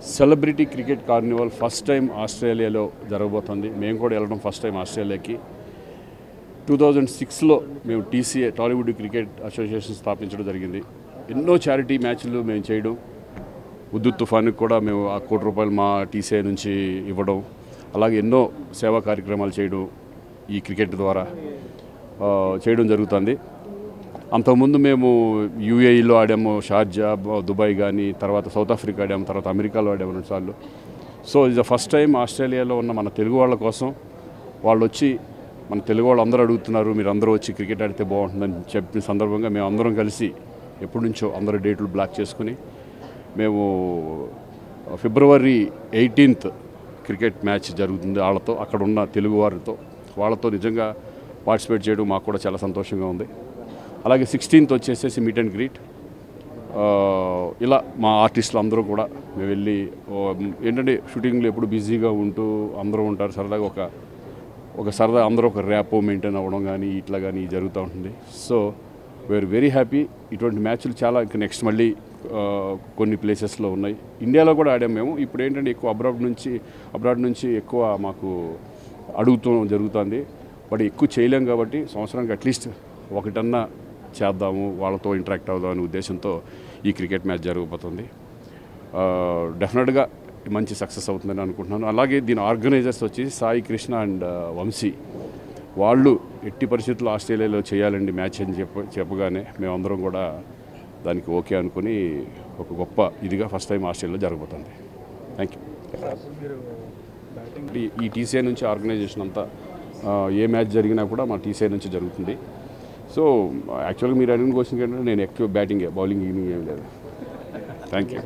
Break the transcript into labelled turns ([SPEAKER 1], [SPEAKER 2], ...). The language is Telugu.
[SPEAKER 1] Celebrity cricket Carnival first time ఆస్ట్రేలియాలో జరగబోతోంది. మేము కూడా వెళ్ళడం ఫస్ట్ టైం ఆస్ట్రేలియాకి. 2006లో మేము టీసీఏ టాలీవుడ్ క్రికెట్ అసోసియేషన్ స్థాపించడం జరిగింది. ఎన్నో చారిటీ మ్యాచ్లు మేము చేయడం, ఉద్దుత్ తుఫాన్కి కూడా మేము ఆ ₹1 కోటి మా టీసీఐ నుంచి ఇవ్వడం, అలాగే ఎన్నో సేవా కార్యక్రమాలు చేయడం ఈ క్రికెట్ ద్వారా చేయడం జరుగుతుంది. అంతకుముందు మేము యూఏఈలో ఆడాము, షార్జా, దుబాయ్ కానీ, తర్వాత సౌత్ ఆఫ్రికా ఆడాము, తర్వాత అమెరికాలో ఆడాము 2 సార్లు. సో ఇది ఫస్ట్ టైం ఆస్ట్రేలియాలో ఉన్న మన తెలుగు వాళ్ళ కోసం వాళ్ళు వచ్చి, మన తెలుగు వాళ్ళు అందరూ అడుగుతున్నారు, మీరు అందరూ వచ్చి క్రికెట్ ఆడితే బాగుంటుందని చెప్పిన సందర్భంగా మేము అందరం కలిసి ఎప్పటి నుంచో అందరూ డేట్లు బ్లాక్ చేసుకుని మేము ఫిబ్రవరి 18th క్రికెట్ మ్యాచ్ జరుగుతుంది వాళ్ళతో, అక్కడ ఉన్న తెలుగు వారితో, వాళ్ళతో నిజంగా పార్టిసిపేట్ చేయడం మాకు కూడా చాలా సంతోషంగా ఉంది. అలాగే 16th వచ్చేసేసి మీట్ అండ్ గ్రీట్. ఇలా మా ఆర్టిస్టులు అందరూ కూడా మేము వెళ్ళి, ఏంటంటే షూటింగ్లో ఎప్పుడు బిజీగా ఉంటూ అందరూ ఉంటారు, సరదాగా ఒక సరదా అందరూ ఒక ర్యాపో మెయింటైన్ అవ్వడం కానీ ఇట్లా కానీ జరుగుతూ ఉంటుంది. So we are very happy. ఇటువంటి మ్యాచ్లు చాలా ఇంకా నెక్స్ట్ మళ్ళీ కొన్ని ప్లేసెస్లో ఉన్నాయి. ఇండియాలో కూడా ఆడాము మేము. ఇప్పుడు ఏంటంటే ఎక్కువ అబ్రాడ్ నుంచి ఎక్కువ మాకు అడుగుతూ జరుగుతుంది. బట్ ఎక్కువ చేయలేం కాబట్టి సంవత్సరానికి అట్లీస్ట్ ఒకటన్నా చేద్దాము, వాళ్ళతో ఇంటరాక్ట్ అవుదాం అనే ఉద్దేశంతో ఈ క్రికెట్ మ్యాచ్ జరగబోతుంది. డెఫినెట్గా మంచి సక్సెస్ అవుతుందని అనుకుంటున్నాను. అలాగే దీని ఆర్గనైజర్స్ వచ్చి సాయి కృష్ణ అండ్ వంశీ, వాళ్ళు ఎట్టి పరిస్థితుల్లో ఆస్ట్రేలియాలో చేయాలండి మ్యాచ్ అని చెప్పగానే మేమందరం కూడా దానికి ఓకే అనుకుని ఒక గొప్ప ఇదిగా ఫస్ట్ టైం ఆస్ట్రేలియాలో జరగబోతుంది. Thank you. ఈ టీసీఐ నుంచి ఆర్గనైజేషన్ అంతా ఏ మ్యాచ్ జరిగినా కూడా మా టీసీఐ నుంచి జరుగుతుంది. సో యాక్చువల్గా మీరు అడిగిన క్వశ్చన్ ఏంటంటే నేను ఎక్కువ బౌలింగ్ ఏమీ లేదు. Thank you.